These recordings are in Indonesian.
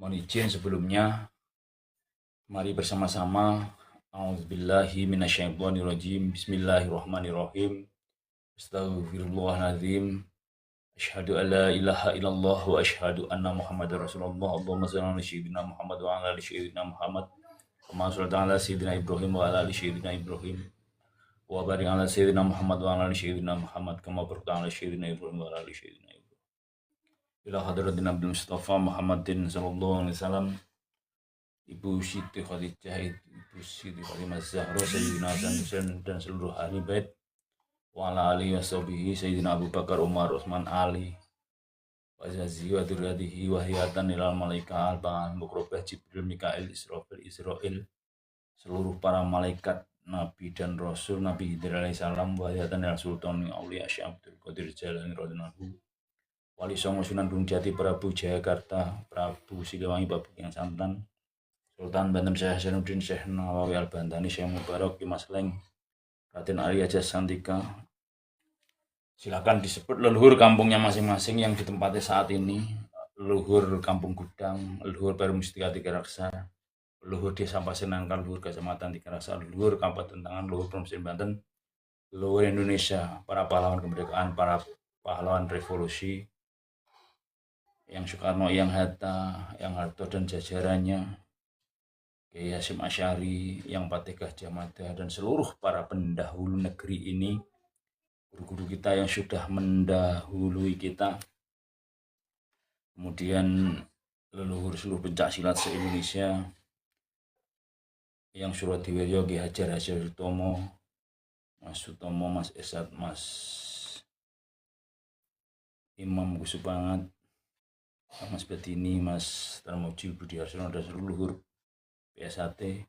Mohon izin sebelumnya, mari bersama-sama. A'udzubillahi minasyaitonirrajim. Bismillahirrahmanirrahim. Astaghfirullahaladzim. Asyhadu an la ilaha illallah wa asyhadu anna Muhammadar Rasulullah. Allahumma shalli ala sayyidina Muhammad wa ala ali sayyidina Muhammad. Kama shallaita ala sayyidina Ibrahim wa ala ali sayyidina Ibrahim. Wa barik ala sayyidina Muhammad wa ala ali sayyidina Muhammad kama barakta ala sayyidina Ibrahim wa ala ali sayyidina Ibrahim. Ila hadratin Nabi Mustafa Muhammadin sallallahu alaihi wasallam. Ibu Siti Khadijah, Ibu Siti Fatimah Zahra, Sayyidina Hasan Husain dan seluruh ahli bait, wa ala alihi washabihi Sayyidina Abu Bakar, Umar, Utsman, Ali, wa zazi wa dzurriyyatihi wa hiyatan ilal malaika al-ba'al muqrabah Jibril, Mikail, Israil, seluruh para malaikat, nabi dan rasul, Nabi Khidir alaihi salam, wa hiyatan ilal sultan auliya Syekh Abdul Qadir Jailani radhiyallahu Wali Songo Sunan Gunung Jati, Prabu Jayakarta, Prabu Siliwangi, Babuk yang Santan, Sultan Banten Syekh Hasanuddin, Syekh Nawawi Al-Bantani, Syekh Mubarak, Dimas Leng, Raden Arya Jasantika. Silakan disebut leluhur kampungnya masing-masing yang ditempati saat ini. Leluhur Kampung Gudang, leluhur Perum Mustika Tiga Raksa, leluhur Desa Pasenangkan, leluhur Kecamatan Tiga Raksa, leluhur Kabupaten Tangan, leluhur Provinsi Banten, leluhur Indonesia, para pahlawan kemerdekaan, para pahlawan revolusi, yang Soekarno, yang Hatta, yang Harto dan jajarannya, Kiai Hasyim Asy'ari, yang Patih Gajah Mada, dan seluruh para pendahulu negeri ini, guru-guru kita yang sudah mendahului kita, kemudian leluhur seluruh pencak silat se-Indonesia, yang Suradiwiryo, Ki Hajar Sutomo, Mas Sutomo, Mas Esat, Mas Imam Kusupangat, Mas Batini, Mas Tarmoji, Budi Harsono, dan seluruh leluhur PSAT,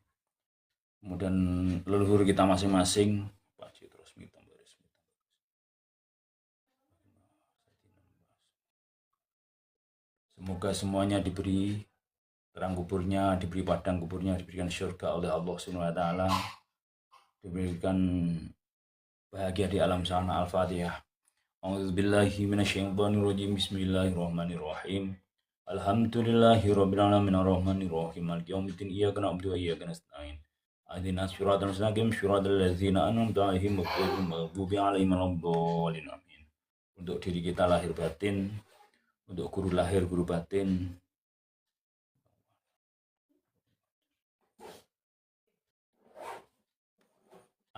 kemudian leluhur kita masing-masing, Pak Citros Mito, semoga semuanya diberi terang kuburnya, diberi padang kuburnya, diberikan surga oleh Allah Subhanahu wa taala, diberikan bahagia di alam sana. Al-Fatihah. A'udzubillahi minasyaitonirrajim. Bismillahirrahmanirrahim. Alhamdulillahirabbil alamin arrahmanir rahim maliki yaumiddin iyyaka na'budu wa iyyaka nasta'in. Ihdinas siratal mustaqim siratal ladzina an'amta 'alaihim ghairil maghdubi 'alaihim waladdallin. Amin. Untuk diri kita lahir batin, untuk guru lahir guru batin,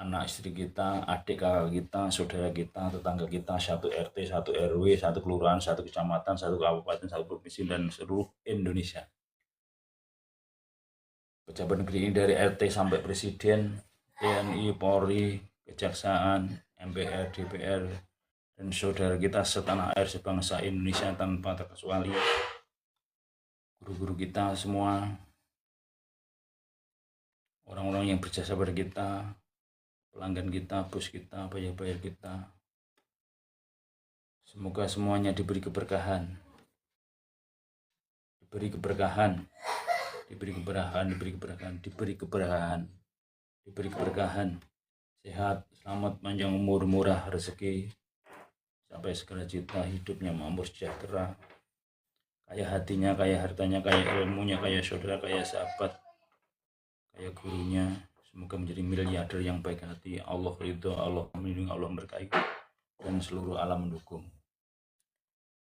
anak istri kita, adik kakak kita, saudara kita, tetangga kita, satu RT, satu RW, satu kelurahan, satu kecamatan, satu kabupaten, satu provinsi, dan seluruh Indonesia. Pejabat negeri ini dari RT sampai Presiden, TNI, Polri, Kejaksaan, MPR, DPR, dan saudara kita setanah air sebangsa Indonesia tanpa terkecuali, guru-guru kita semua, orang-orang yang berjasa pada kita, pelanggan kita, bos kita, bayar-bayar kita. Semoga semuanya diberi keberkahan, diberi keberkahan, diberi keberkahan, diberi keberkahan, diberi keberkahan, diberi keberkahan, sehat, selamat, panjang umur, murah rezeki, sampai segala cita, hidupnya makmur sejahtera, kaya hatinya, kaya hartanya, kaya ilmunya, kaya saudara, kaya sahabat, kaya gurunya. Semoga menjadi miliarder yang baik hati. Allah ridho, Allah melindungi, Allah berkahi, dan seluruh alam mendukung,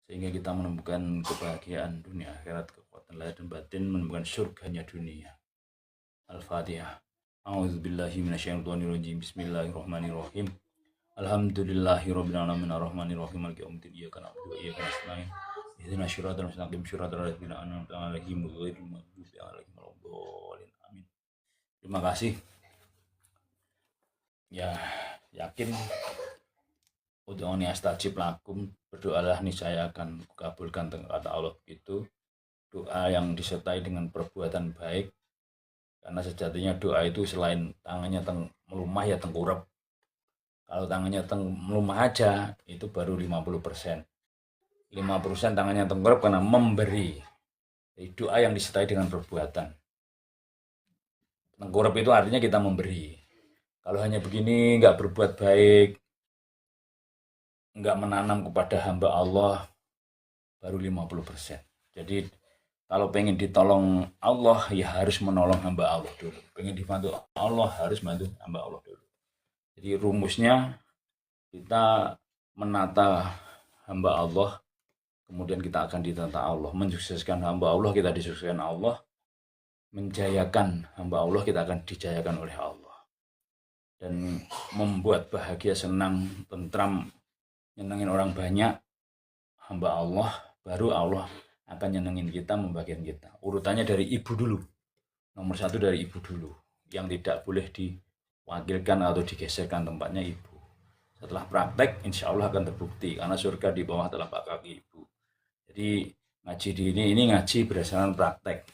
sehingga kita menemukan kebahagiaan dunia akhirat, kekuatan lahir dan batin, menemukan surganya dunia. Al-Fatihah. A'udzubillahi minasyaitonirrajim. Bismillahirrahmanirrahim. Alhamdulillahirabbil alamin arrahmanirrahim maliki yaumiddin iyyaka na'budu wa iyyaka nasta'in. Ihdinas siratal mustaqim siratal ladzina an'amta 'alaihim ghairil maghdubi 'alaihim waladdallin. Amin. Terima kasih. Ya, yakin ud'uni astajib lakum, berdoalah niscaya akan kukabulkan, kata Allah itu. Doa yang disertai dengan perbuatan baik, karena sejatinya doa itu selain tangannya melumah ya tengkurap. Kalau tangannya melumah aja itu baru 50%. 50% tangannya tengkurap karena memberi. Jadi doa yang disertai dengan perbuatan. Tengkurap itu artinya kita memberi. Kalau hanya begini, nggak berbuat baik, nggak menanam kepada hamba Allah, baru 50%. Jadi Kalau pengen ditolong Allah, ya harus menolong hamba Allah dulu. Pengen dibantu Allah, harus bantu hamba Allah dulu. Jadi rumusnya, kita menata hamba Allah, kemudian kita akan ditata Allah. Mensukseskan hamba Allah, kita disukseskan Allah. Menjayakan hamba Allah, kita akan dijayakan oleh Allah. Dan membuat bahagia, senang, tentram, nyenengin orang banyak, hamba Allah, baru Allah akan nyenengin kita, membagian kita. Urutannya dari ibu dulu. Nomor 1 dari ibu dulu. Yang tidak boleh diwakilkan atau digeserkan tempatnya ibu. Setelah praktek, insya Allah akan terbukti. Karena surga di bawah telapak kaki ibu. Jadi ngaji diri ini ngaji berdasarkan praktek.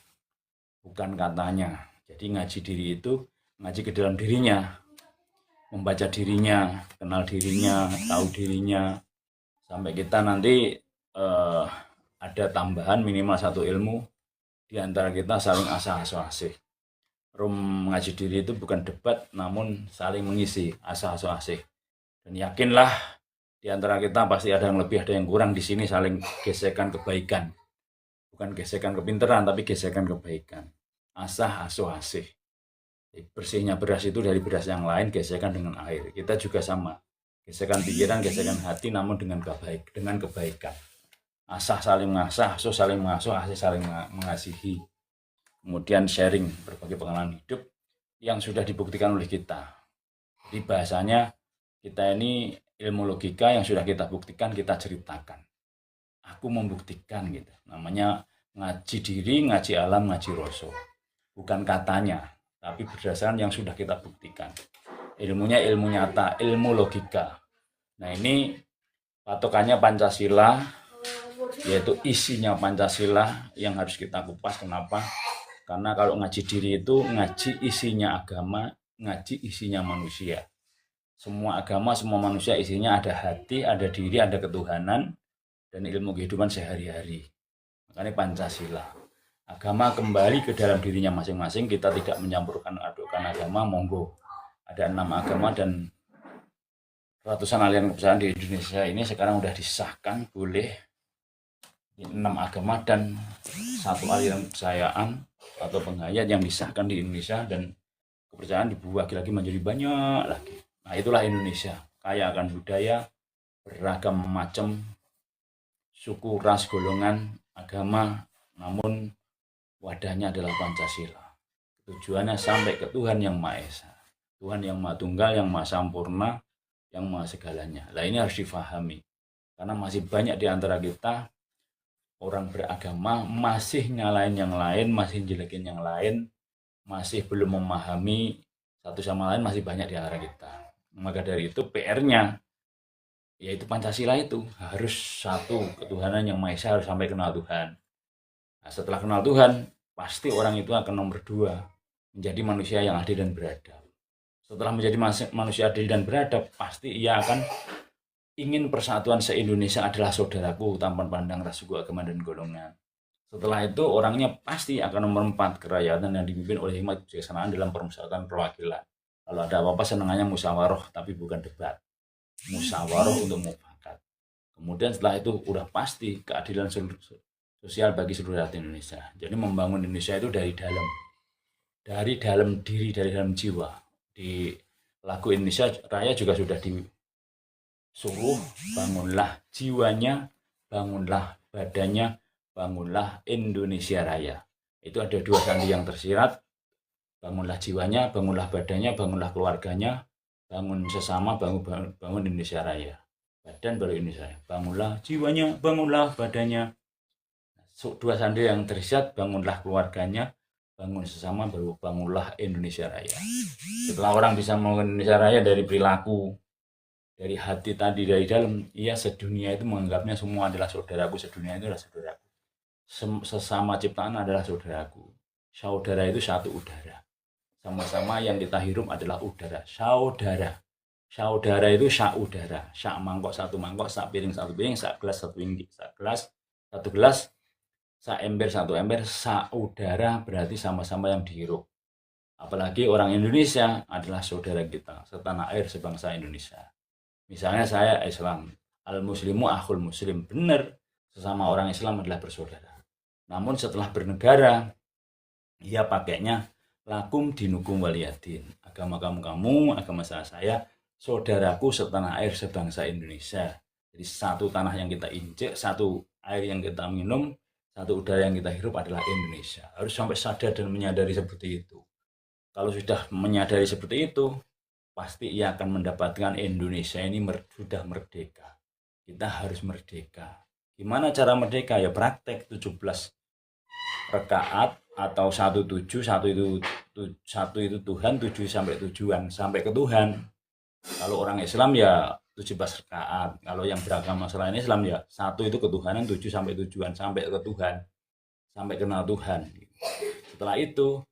Bukan katanya. Jadi ngaji diri itu ngaji ke dalam dirinya. Membaca dirinya, kenal dirinya, tahu dirinya. Sampai kita nanti ada tambahan minimal 1 ilmu di antara kita, saling asah-asih. Rum ngaji diri itu bukan debat, namun saling mengisi, asah-asih. Dan yakinlah di antara kita pasti ada yang lebih, ada yang kurang. Di sini saling gesekan kebaikan. Bukan gesekan kepintaran, tapi gesekan kebaikan. Asah-asih. Bersihnya beras itu dari beras yang lain, gesekan dengan air. Kita juga sama. Gesekan pikiran, gesekan hati, namun dengan kebaikan. Asah saling mengasah, asuh saling mengasuh, asih saling mengasihi. Kemudian sharing berbagai pengalaman hidup yang sudah dibuktikan oleh kita. Jadi bahasanya kita ini ilmu logika yang sudah kita buktikan, kita ceritakan. Aku membuktikan gitu. Namanya ngaji diri, ngaji alam, ngaji rasul. Bukan katanya, tapi berdasarkan yang sudah kita buktikan. Ilmunya ilmu nyata, ilmu logika. Nah ini patokannya Pancasila, yaitu isinya Pancasila yang harus kita kupas. Kenapa? Karena kalau ngaji diri itu ngaji isinya agama, ngaji isinya manusia. Semua agama, semua manusia isinya ada hati, ada diri, ada ketuhanan, dan ilmu kehidupan sehari-hari. Makanya Pancasila. Agama kembali ke dalam dirinya masing-masing, kita tidak mencampurkan adukan agama, monggo. Ada 6 agama dan ratusan aliran kepercayaan di Indonesia ini sekarang sudah disahkan boleh 6 agama dan 1 aliran kepercayaan atau penghayat yang disahkan di Indonesia, dan kepercayaan dibagi lagi menjadi banyak lagi. Nah itulah Indonesia, kaya akan budaya, beragam macam suku, ras, golongan, agama, namun wadahnya adalah Pancasila. Tujuannya sampai ke Tuhan yang Maha Esa, Tuhan yang Maha Tunggal, yang Maha Sampurna, yang Maha segalanya. Nah ini harus difahami, karena masih banyak di antara kita orang beragama masih nyalain yang lain, masih jelekin yang lain, masih belum memahami satu sama lain, masih banyak di antara kita. Maka dari itu PR-nya yaitu Pancasila itu harus satu, ketuhanan yang Maha Esa, harus sampai kenal Tuhan. Nah, setelah kenal Tuhan, pasti orang itu akan nomor 2, menjadi manusia yang adil dan beradab. Setelah menjadi manusia adil dan beradab, pasti ia akan ingin persatuan se-Indonesia adalah saudaraku tanpa pandang ras, suku, agama, dan golongan. Setelah itu orangnya pasti akan nomor 4, kerakyatan yang dipimpin oleh hikmat kebijaksanaan dalam permusyawaratan perwakilan. Kalau ada apa-apa senangannya musyawarah, tapi bukan debat. Musyawarah untuk mufakat. Kemudian setelah itu udah pasti keadilan sosial bagi seluruh rakyat Indonesia. Jadi membangun Indonesia itu dari dalam diri, dari dalam jiwa. Di lagu Indonesia Raya juga sudah disuruh, bangunlah jiwanya, bangunlah badannya, bangunlah Indonesia Raya. Itu ada 2 sandi yang tersirat. Bangunlah jiwanya, bangunlah badannya, bangunlah keluarganya, bangun sesama, bangun Indonesia Raya. Badan baru Indonesia Raya. Bangunlah jiwanya, bangunlah badannya. 2 sandi yang tersirat, bangunlah keluarganya, bangun sesama, baru bangunlah Indonesia Raya. Setelah orang bisa membangun Indonesia Raya dari perilaku, dari hati tadi, dari dalam, ia sedunia itu menganggapnya semua adalah saudaraku, sedunia itu adalah saudaraku. Sesama ciptaan adalah saudaraku. Saudara itu satu udara. Sama-sama yang kita hirup adalah udara. Saudara. Saudara itu sak udara. Sak mangkok satu mangkok, sak piring satu piring, sak gelas satu piring, sak gelas satu gelas, sak ember satu ember. Sak udara berarti sama-sama yang dihirup. Apalagi orang Indonesia adalah saudara kita, setanah air, sebangsa Indonesia. Misalnya saya Islam, al-muslimu akhul muslim, benar, sesama orang Islam adalah bersaudara. Namun setelah bernegara, dia pakainya lakum dinukum waliyadin. Agama kamu, agama saya, saudaraku setanah air sebangsa Indonesia. Jadi satu tanah yang kita injek, satu air yang kita minum, satu udara yang kita hirup adalah Indonesia. Harus sampai sadar dan menyadari seperti itu. Kalau sudah menyadari seperti itu, pasti ia akan mendapatkan Indonesia ini sudah merdeka. Kita harus merdeka. Gimana cara merdeka? Ya praktek 17 rakaat atau 17, satu itu Tuhan, 7 sampai tujuan, sampai ke Tuhan. Kalau orang Islam ya 17 rakaat. Kalau yang beragama selain Islam ya satu itu ketuhanan, 7 sampai tujuan, sampai ke Tuhan, sampai kenal Tuhan. Setelah itu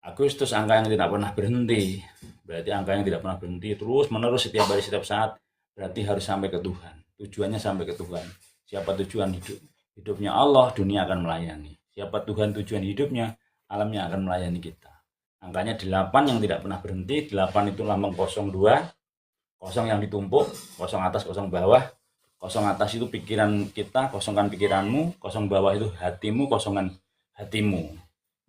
Agustus angka yang tidak pernah berhenti. Berarti angka yang tidak pernah berhenti terus menerus setiap hari setiap saat. Berarti harus sampai ke Tuhan. Tujuannya sampai ke Tuhan. Siapa tujuan hidup? Hidupnya Allah, dunia akan melayani. Siapa Tuhan tujuan hidupnya, alamnya akan melayani kita. Angkanya 8 yang tidak pernah berhenti. 8 itu lambang 02. Kosong yang ditumpuk, kosong atas, kosong bawah. Kosong atas itu pikiran kita, kosongkan pikiranmu. Kosong bawah itu hatimu, kosongan hatimu.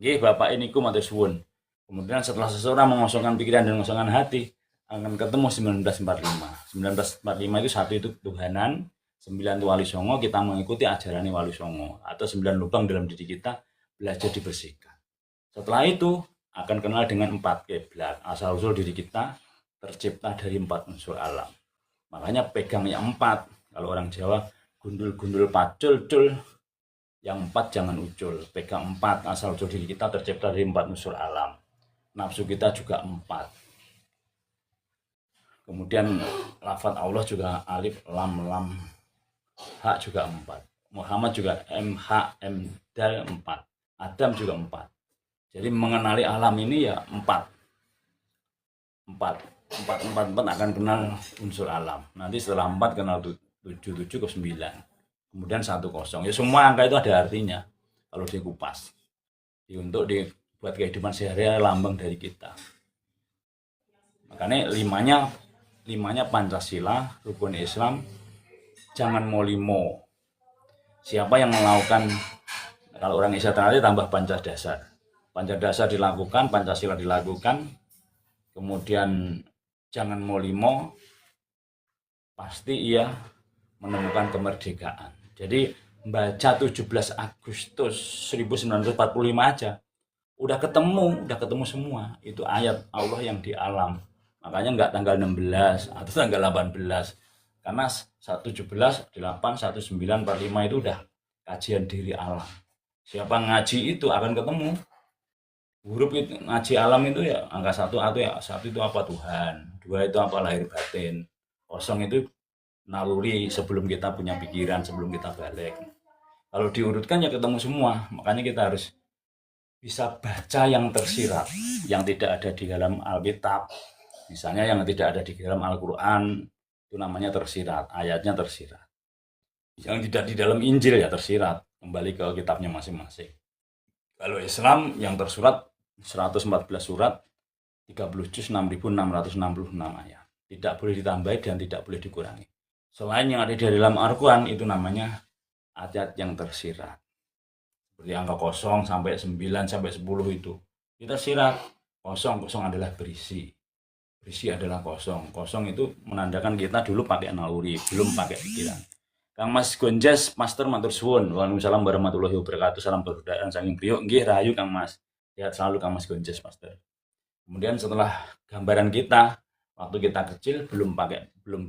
Nggih, Bapak ini ku matur suwun. Kemudian setelah seseorang mengosongkan pikiran dan mengosongkan hati, akan ketemu 1945. 1945 itu satu itu Tuhanan, 9 itu Wali Songo, kita mengikuti ajaran Wali Songo, atau 9 lubang dalam diri kita, belajar dibersihkan. Setelah itu akan kenal dengan 4 kiblat. Asal usul diri kita tercipta dari 4 unsur alam. Makanya pegang yang 4. Kalau orang Jawa gundul-gundul pacul-cul, yang 4 jangan ucul. Pegang 4, asal usul diri kita tercipta dari 4 unsur alam. Nafsu kita juga 4. Kemudian lafaz Allah juga alif, lam, lam. Hak juga 4. Muhammad juga MH, M, Dal 4. Adam juga 4. Jadi mengenali alam ini ya 4. 4 akan kenal unsur alam. Nanti setelah 4 kenal 7 ke 9. Kemudian 10. Ya semua angka itu ada artinya kalau dikupas. Untuk buat kehidupan sehari-hari lambang dari kita. Makanya limanya Pancasila, rukun Islam, jangan mau limo. Siapa yang melakukan, kalau orang Islam nanti tambah Pancadasar. Pancadasar dilakukan, Pancasila dilakukan, kemudian jangan mau limo, pasti ia menemukan kemerdekaan. Jadi baca 17 Agustus 1945 aja udah ketemu semua. Itu ayat Allah yang di alam. Makanya enggak tanggal 16 atau tanggal 18. Karena 117, 8, 1945 itu udah kajian diri alam. Siapa ngaji itu akan ketemu. Huruf itu ngaji alam itu ya angka 1 atau ya 1 itu apa Tuhan, 2 itu apa lahir batin, 0 itu naluri sebelum kita punya pikiran, sebelum kita balik. Kalau diurutkan ya ketemu semua. Makanya kita harus bisa baca yang tersirat, yang tidak ada di dalam Alkitab. Misalnya yang tidak ada di dalam Al-Quran, itu namanya tersirat, ayatnya tersirat. Yang tidak di dalam Injil ya tersirat, kembali ke kitabnya masing-masing. Kalau Islam yang tersurat 114 surat, 30 juz, 6.666 ayat. Tidak boleh ditambahi dan tidak boleh dikurangi. Selain yang ada di dalam Al-Quran itu namanya ayat yang tersirat. Seperti angka 0 sampai 9 sampai 10 itu. Kita sirat. 0 adalah berisi. Berisi adalah 0 itu menandakan kita dulu pakai naluri, belum pakai pikiran. Kang Mas Gonjes, Master matur suwun. Waalaikumsalam warahmatullahi wabarakatuh. Salam kebudayaan saking priok. Nggih rahayu Kang Mas. Sehat selalu Kang Mas Gonjes, Master. Kemudian setelah gambaran kita waktu kita kecil belum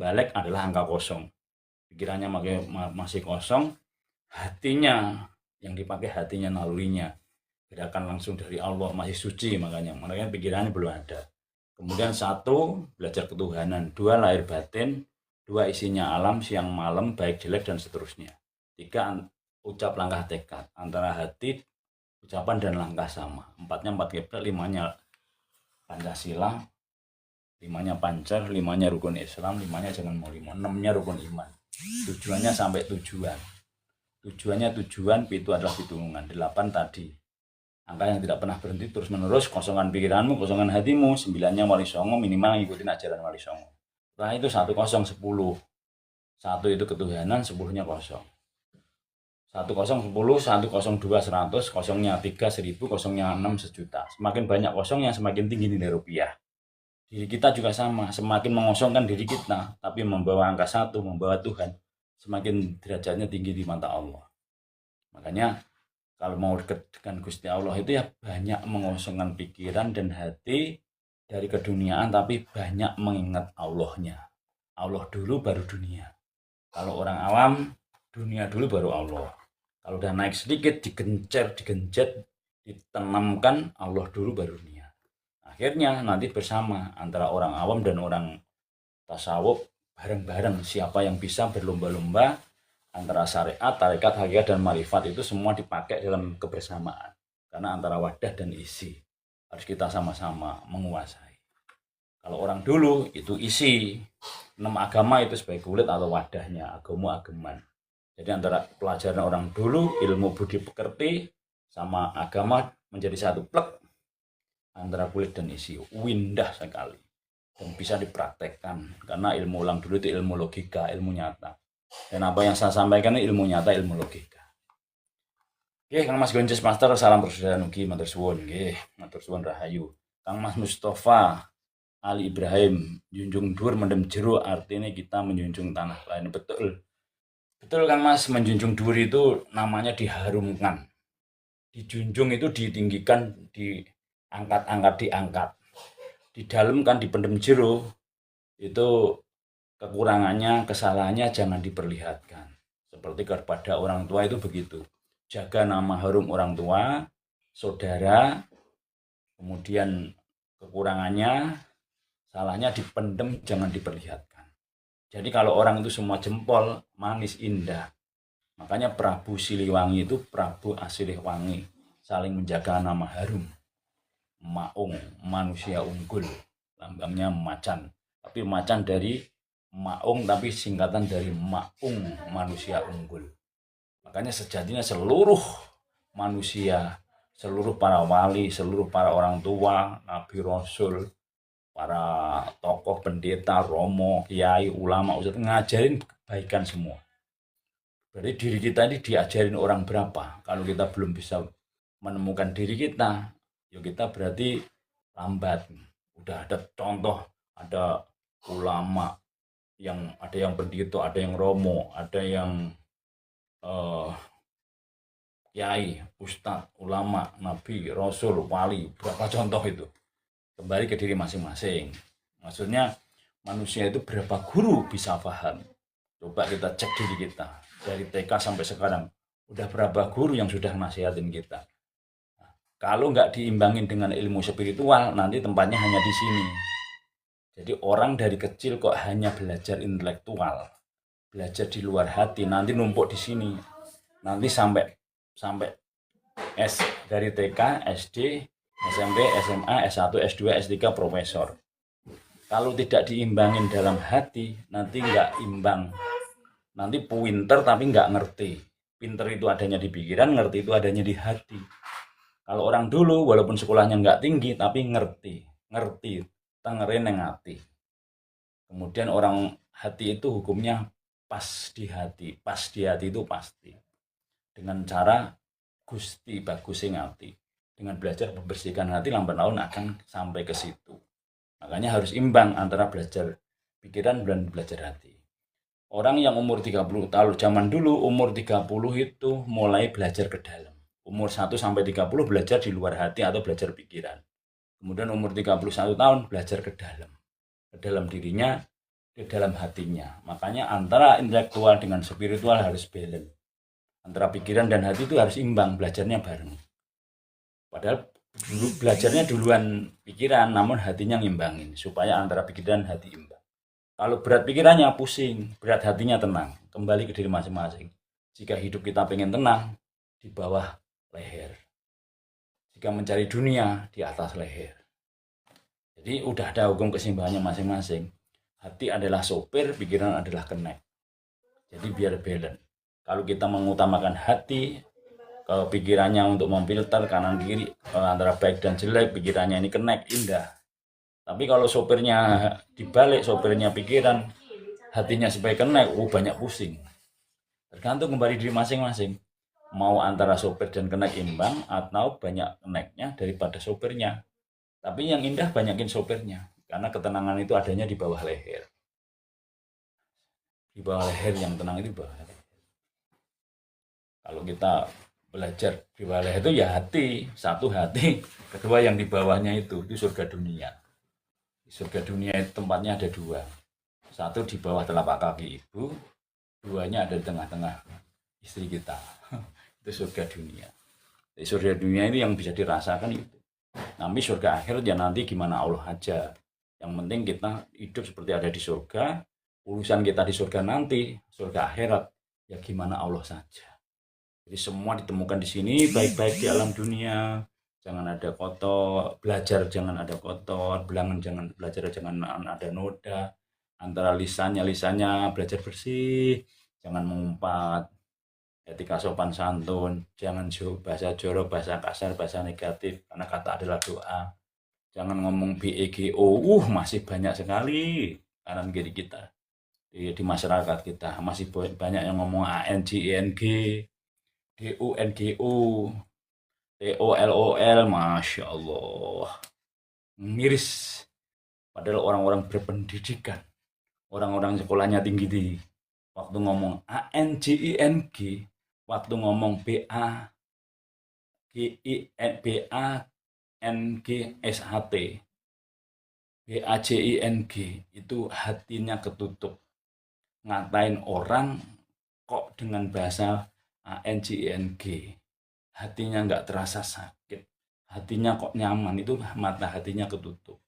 balik adalah angka 0. Pikirannya masih 0, hatinya yang dipakai hatinya nalurinya. Gerakan langsung dari Allah, masih suci makanya pikirannya belum ada. Kemudian 1 belajar ketuhanan, 2 lahir batin, 2 isinya alam siang malam baik jelek dan seterusnya. 3 ucap langkah tekad, antara hati ucapan dan langkah sama. 4-nya 4 kiblat, 5-nya Pancasila, 5-nya Pancar, 5-nya rukun Islam, 5-nya jangan mau limo, 6-nya rukun iman. Tujuannya sampai tujuan. Tujuannya tujuan, itu adalah pitulungan. 8 tadi. Angka yang tidak pernah berhenti terus menerus, kosongan pikiranmu, kosongan hatimu. 9-nya Wali Songo, minimal ngikutin ajaran Wali Songo. Setelah itu 1 0 10. 1 itu ketuhanan, 10-nya 0. 10 10, 102 100, kosongnya 3 1000, kosongnya 6 sejuta. Semakin banyak kosongnya, semakin tinggi nilai rupiah. Diri kita juga sama, semakin mengosongkan diri kita, tapi membawa angka 1, membawa Tuhan, semakin derajatnya tinggi di mata Allah. Makanya kalau mau dekat dengan Gusti Allah itu ya banyak mengosongkan pikiran dan hati dari keduniaan, tapi banyak mengingat Allahnya. Allah dulu baru dunia. Kalau orang awam, dunia dulu baru Allah. Kalau udah naik sedikit, digencet, ditanamkan Allah dulu baru dunia. Akhirnya nanti bersama antara orang awam dan orang tasawuf bareng-bareng, siapa yang bisa berlomba-lomba antara syariat, tarekat, hakikat, dan marifat itu semua dipakai dalam kebersamaan. Karena antara wadah dan isi harus kita sama-sama menguasai. Kalau orang dulu itu isi, 6 agama itu sebagai kulit atau wadahnya, agama-agaman. Jadi antara pelajaran orang dulu, ilmu budi pekerti, sama agama menjadi satu plek antara kulit dan isi. Indah sekali. Dan bisa dipraktekkan. Karena ilmu orang dulu itu ilmu logika, ilmu nyata. Dan apa yang saya sampaikan ini ilmu nyata, ilmu logika. Oke, Kang Mas Gonjes Master, salam persaudaraan ugi, matur suwun. Matur suwun rahayu. Kang Mas Mustafa Ali Ibrahim, junjung dhuwur mendem jero, artinya kita menjunjung tanah lain. Betul. Betul Kang Mas, menjunjung dhuwur itu namanya diharumkan. Dijunjung itu ditinggikan, diangkat-angkat, diangkat. Di dalam kan dipendem jero, itu kekurangannya, kesalahannya jangan diperlihatkan. Seperti kepada orang tua itu begitu. Jaga nama harum orang tua, saudara, kemudian kekurangannya, salahnya dipendem, jangan diperlihatkan. Jadi kalau orang itu semua jempol, manis, indah. Makanya Prabu Siliwangi itu Prabu Asiliwangi, saling menjaga nama harum. Maung, manusia unggul, lambangnya macan. Tapi macan dari Maung, tapi singkatan dari Maung, manusia unggul. Makanya sejatinya seluruh manusia, seluruh para wali, seluruh para orang tua, nabi, rasul, para tokoh, pendeta, romo, kiai, ulama, ustadz, ngajarin kebaikan semua. Berarti diri kita ini diajarin orang berapa? Kalau kita belum bisa menemukan diri kita, ya kita berarti lambat. Udah ada contoh, ada ulama, ada yang pendeta, ada yang romo, ada yang kiai, ustadz, ulama, nabi, rasul, wali. Berapa contoh itu? Kembali ke diri masing-masing. Maksudnya manusia itu berapa guru bisa paham. Coba kita cek diri kita. Dari TK sampai sekarang. Udah berapa guru yang sudah nasihatin kita. Nah, kalau nggak diimbangin dengan ilmu spiritual, nanti tempatnya hanya di sini. Jadi orang dari kecil kok hanya belajar intelektual. Belajar di luar hati. Nanti numpuk di sini. Nanti sampai dari TK, SD, SMP, SMA, S1, S2, S3, profesor. Kalau tidak diimbangin dalam hati, nanti nggak imbang. Nanti pinter tapi nggak ngerti. Pinter itu adanya di pikiran, ngerti itu adanya di hati. Kalau orang dulu, walaupun sekolahnya nggak tinggi, tapi ngerti, tengerin yang hati. Kemudian orang hati itu hukumnya pas di hati itu pasti. Dengan cara Gusti bagusin hati. Dengan belajar membersihkan hati, lambat laun akan sampai ke situ. Makanya harus imbang antara belajar pikiran dan belajar hati. Orang yang umur 30 tahun, zaman dulu umur 30 itu mulai belajar ke dalam. Umur 1 sampai 30 belajar di luar hati atau belajar pikiran. Kemudian umur 31 tahun belajar ke dalam dirinya, ke dalam hatinya. Makanya antara intelektual dengan spiritual harus balance. Antara pikiran dan hati itu harus imbang, belajarnya bareng. Padahal belajarnya duluan pikiran, namun hatinya ngimbangin supaya antara pikiran dan hati imbang. Kalau berat pikirannya pusing, berat hatinya tenang. Kembali ke diri masing-masing. Jika hidup kita pengen tenang, di bawah leher. Jika mencari dunia, di atas leher. Jadi udah ada hukum keseimbangannya masing-masing. Hati adalah sopir, pikiran adalah kenek. Jadi biar balance. Kalau kita mengutamakan hati, pikirannya untuk memfilter kanan kiri antara baik dan jelek, pikirannya ini kenek, indah. Tapi kalau sopirnya dibalik, sopirnya pikiran, hatinya sebagai kenek, banyak pusing. Tergantung kembali diri masing-masing. mau antara sopir dan kenek imbang atau banyak keneknya daripada sopirnya. Tapi yang indah banyakin sopirnya karena ketenangan itu adanya di bawah leher. Di bawah leher yang tenang itu di bawah leher. Kalau kita belajar di bawah leher itu ya hati, satu hati, kedua yang di bawahnya itu surga dunia. Di surga dunia itu tempatnya ada dua. Satu di bawah telapak kaki ibu, duanya ada di tengah-tengah istri kita. Itu surga dunia. Jadi surga dunia ini yang bisa dirasakan itu. Tapi surga akhirat ya nanti gimana Allah aja. Yang penting kita hidup seperti ada di surga. Urusan kita di surga nanti, surga akhirat, ya gimana Allah saja. Jadi semua ditemukan di sini, baik-baik di alam dunia. Jangan ada kotor, belajar jangan ada kotor, bilangan jangan belajar jangan ada noda. Antara lisannya belajar bersih, jangan mengumpat. Etika sopan santun, jangan bahasa jorok, bahasa kasar, bahasa negatif, karena kata adalah doa. Jangan ngomong BEGO, masih banyak sekali kanan kiri kita. Di masyarakat kita masih banyak yang ngomong ANJING, DUNGO, TOLOL, Masya Allah. Miris. Padahal orang-orang berpendidikan, orang-orang sekolahnya tinggi-tinggi. Waktu ngomong ANJING, waktu ngomong BANGSHT, BAJING, itu hatinya ketutup. Ngatain orang kok dengan bahasa ANJING, hatinya nggak terasa sakit, hatinya kok nyaman, itu mata hatinya ketutup.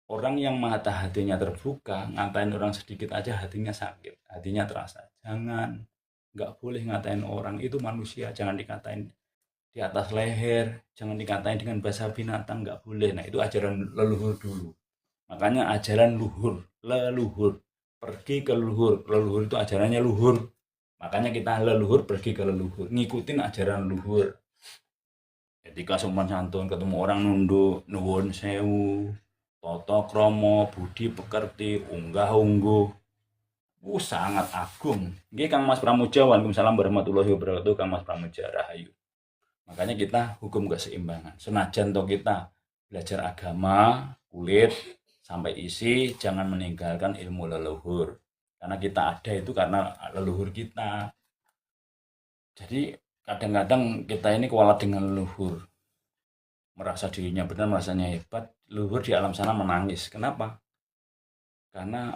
Orang yang mata hatinya terbuka, ngatain orang sedikit aja hatinya sakit, hatinya terasa. Jangan, nggak boleh ngatain orang, itu manusia, jangan dikatain di atas leher, jangan dikatain dengan bahasa binatang, nggak boleh. Nah itu ajaran leluhur dulu. Makanya ajaran leluhur, pergi ke leluhur. Leluhur itu ajarannya luhur. Makanya kita leluhur pergi ke leluhur, ngikutin ajaran leluhur. Ketika sopan santun ketemu orang nunduk, nuwun sewu, toto kromo, budi pekerti, unggah ungguh. Sangat agung. Nggih Kang Mas Pramuja, waalaikumsalam warahmatullahi wabarakatuh. Kang Mas Pramuja rahayu. Makanya kita hukum keseimbangan. Senajan toh kita belajar agama, kulit sampai isi, jangan meninggalkan ilmu leluhur. Karena kita ada itu karena leluhur kita. Jadi kadang-kadang kita ini kualat dengan leluhur. Merasa dirinya benar, merasanya hebat. Leluhur di alam sana menangis. Kenapa? Karena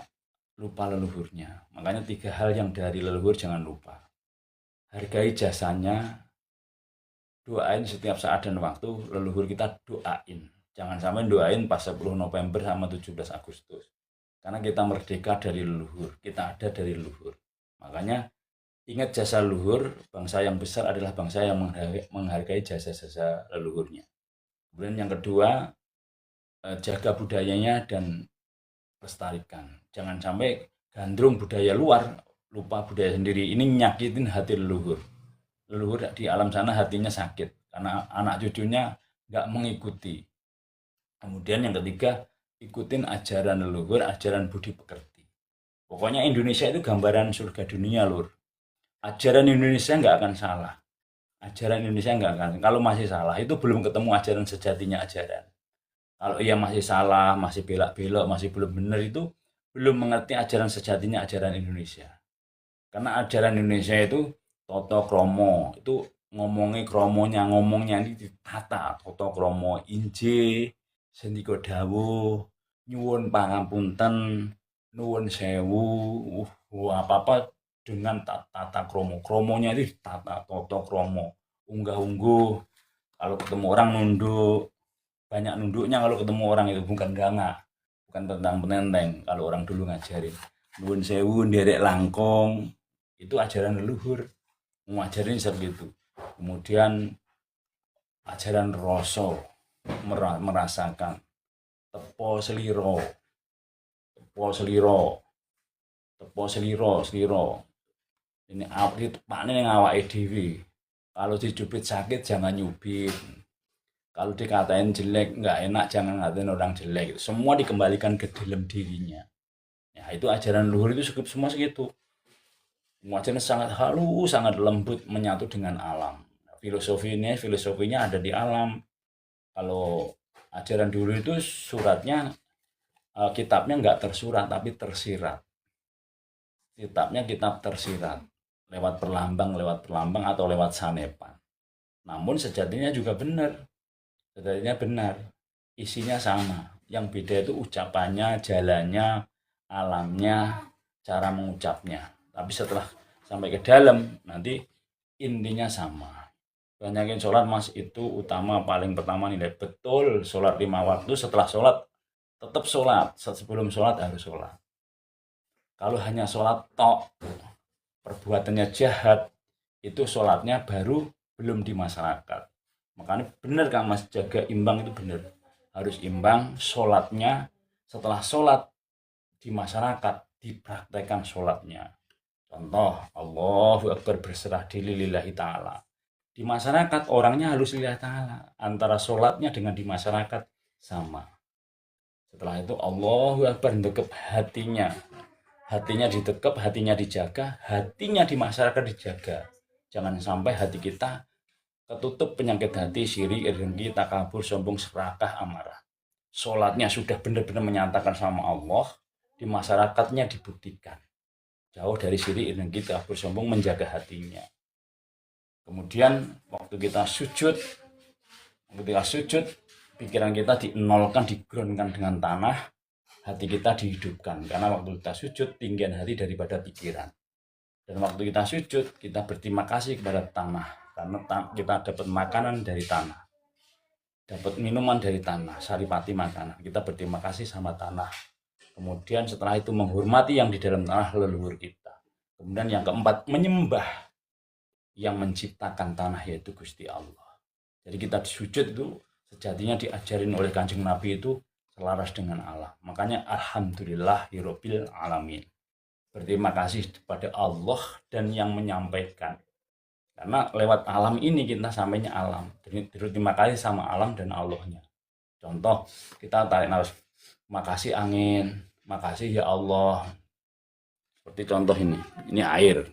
lupa leluhurnya. Makanya 3 hal yang dari leluhur jangan lupa. Hargai jasanya, doain setiap saat dan waktu leluhur kita, doain. Jangan sampai doain pas 10 November sama 17 Agustus. Karena kita merdeka dari leluhur, kita ada dari leluhur. Makanya ingat jasa leluhur, bangsa yang besar adalah bangsa yang menghargai jasa-jasa leluhurnya. Kemudian yang kedua, jaga budayanya dan lestarikan. Jangan sampai gandrung budaya luar, lupa budaya sendiri. Ini nyakitin hati leluhur. Leluhur di alam sana hatinya sakit karena anak cucunya nggak mengikuti. Kemudian yang ketiga, ikutin ajaran leluhur, ajaran budi pekerti. Pokoknya Indonesia itu gambaran surga dunia, lur. Ajaran Indonesia nggak akan salah. Ajaran Indonesia nggak akan. Kalau masih salah, itu belum ketemu ajaran sejatinya ajaran. Kalau ia masih salah, masih belak-belok, masih belum benar, itu belum mengerti ajaran sejatinya ajaran Indonesia. Karena ajaran Indonesia itu toto kromo, itu ngomongnya ini ditata, toto kromo, inje, sendiko dawuh, nyuwun pangapunten, nuwun sewu, apa-apa dengan tata kromo. Kromonya itu ditata, toto kromo, unggah-ungguh. Kalau ketemu orang nunduk, banyak nunduknya kalau ketemu orang itu, bukan ganga, bukan tentang penenteng. Kalau orang dulu ngajarin nuwun sewu, nderek langkong, itu ajaran leluhur, ngajarin seperti itu. Kemudian ajaran rasa, merasakan, tepo seliro, ini tepaknya yang awake dhewe. Kalau dicubit sakit jangan nyubit, kalau dikatain jelek nggak enak jangan ngatain orang jelek. Semua dikembalikan ke dalam dirinya. Ya itu ajaran luhur itu semua segitu. Wajahnya sangat halus, sangat lembut, menyatu dengan alam. Filosofinya ada di alam. Kalau ajaran dulu itu suratnya, kitabnya nggak tersurat tapi tersirat. Kitabnya kitab tersirat lewat perlambang atau lewat sanepan. Namun sejatinya juga benar. Sejatinya benar. Isinya sama. Yang beda itu ucapannya, jalannya, alamnya, cara mengucapnya. Tapi setelah sampai ke dalam, nanti intinya sama. Banyakin sholat mas, itu utama, paling pertama nilai betul. Sholat 5 waktu, setelah sholat tetap sholat. Sebelum sholat harus sholat. Kalau hanya sholat tok, perbuatannya jahat, itu sholatnya baru belum di masyarakat. Makanya benar kan mas, jaga imbang itu benar. Harus imbang sholatnya, setelah sholat di masyarakat dipraktekkan sholatnya. Contoh, Allahu Akbar berserah diri lillahi ta'ala. Di masyarakat orangnya harus lillahi ta'ala. Antara sholatnya dengan di masyarakat sama. Setelah itu Allahu Akbar dekep hatinya. Hatinya ditekep, hatinya dijaga, hatinya di masyarakat dijaga. Jangan sampai hati kita ketutup penyakit hati, syirik, dengki, takabur, sombong, serakah, amarah. Sholatnya sudah benar-benar menyatakan sama Allah, di masyarakatnya dibuktikan. Jauh dari syirik, dengki, takabur, sombong, menjaga hatinya. Kemudian waktu kita sujud, pikiran kita dinolkan, digroundkan dengan tanah, hati kita dihidupkan. Karena waktu kita sujud, tinggian hati daripada pikiran. Dan waktu kita sujud, kita berterima kasih kepada tanah. Karena kita dapat makanan dari tanah. Dapat minuman dari tanah, saripati makanan. Kita berterima kasih sama tanah. Kemudian setelah itu menghormati yang di dalam tanah, leluhur kita. Kemudian yang keempat, menyembah yang menciptakan tanah, yaitu Gusti Allah. Jadi kita sujud itu sejatinya diajarin oleh Kanjeng Nabi itu selaras dengan Allah. Makanya alhamdulillahirabbil alamin. Berterima kasih kepada Allah dan yang menyampaikan. Karena lewat alam ini kita sampainya alam. Terima kasih sama alam dan Allahnya. Contoh, kita tarik nafas. Makasih angin, makasih ya Allah. Seperti contoh ini. Ini air.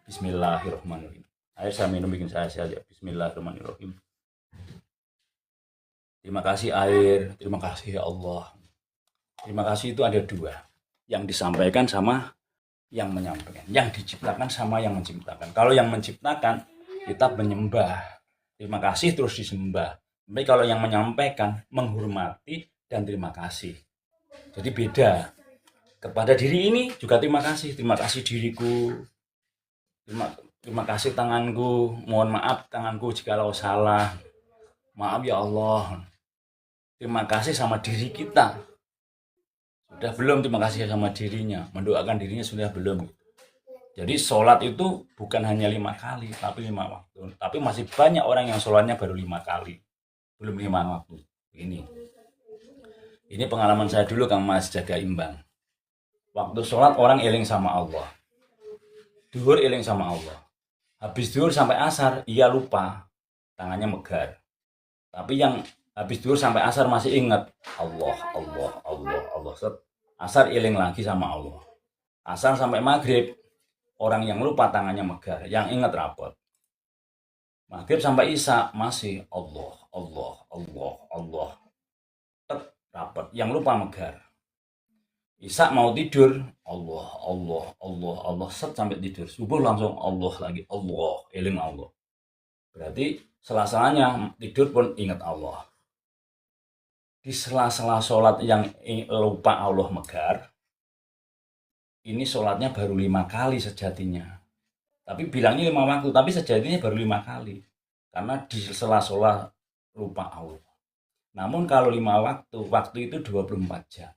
Bismillahirrahmanirrahim. Air saya minum bikin saya sehat ya. Bismillahirrahmanirrahim. Terima kasih air, terima kasih ya Allah. Terima kasih itu ada dua. Yang disampaikan sama yang menyampaikan. Yang diciptakan sama yang menciptakan. Kalau yang menciptakan, kita menyembah. Terima kasih terus disembah. Tapi kalau yang menyampaikan, menghormati dan terima kasih. Jadi beda. Kepada diri ini juga terima kasih. Terima kasih diriku. Terima kasih tanganku. Mohon maaf tanganku jikalau salah. Maaf ya Allah. Terima kasih sama diri kita. Sudah belum terima kasih sama dirinya. Mendoakan dirinya sudah belum. Jadi sholat itu bukan hanya 5 kali, tapi 5 waktu. Tapi masih banyak orang yang sholatnya baru 5 kali. Belum 5 waktu. Ini pengalaman saya dulu Kang Mas, jaga imbang. Waktu sholat orang eling sama Allah. Duhur eling sama Allah. Habis duhur sampai asar, ia lupa. Tangannya megar. Tapi yang habis duhur sampai asar masih ingat Allah. Asar iling lagi sama Allah. Asar sampai maghrib, orang yang lupa tangannya megar, yang ingat rapot. Maghrib sampai isya masih Allah. Rapot, yang lupa megar. Isya mau tidur, Allah, set sampai tidur. Subuh langsung Allah lagi, Allah, iling Allah. Berarti sela-selanya tidur pun ingat Allah. Di sela-sela sholat yang lupa Allah megar, ini sholatnya baru 5 kali sejatinya. Tapi bilangnya 5 waktu, tapi sejatinya baru 5 kali. Karena di sela-sela lupa Allah. Namun kalau 5 waktu itu 24 jam.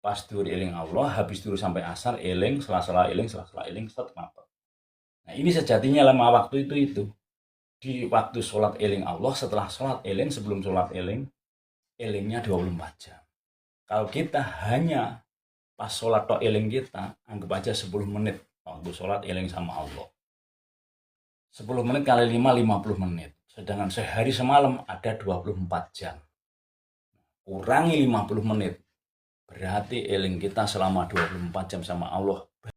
Pas duhur eling Allah, habis duhur sampai asar eling, sela-sela eling, set mapet. Nah ini sejatinya 5 waktu itu. Di waktu sholat eling Allah, setelah sholat eling, sebelum sholat eling, elingnya 24 jam. Kalau kita hanya pas sholat tok eling kita, anggap aja 10 menit waktu sholat eling sama Allah. 10 menit kali 5, 50 menit. Sedangkan sehari semalam ada 24 jam. Kurangi 50 menit. Berarti eling kita selama 24 jam sama Allah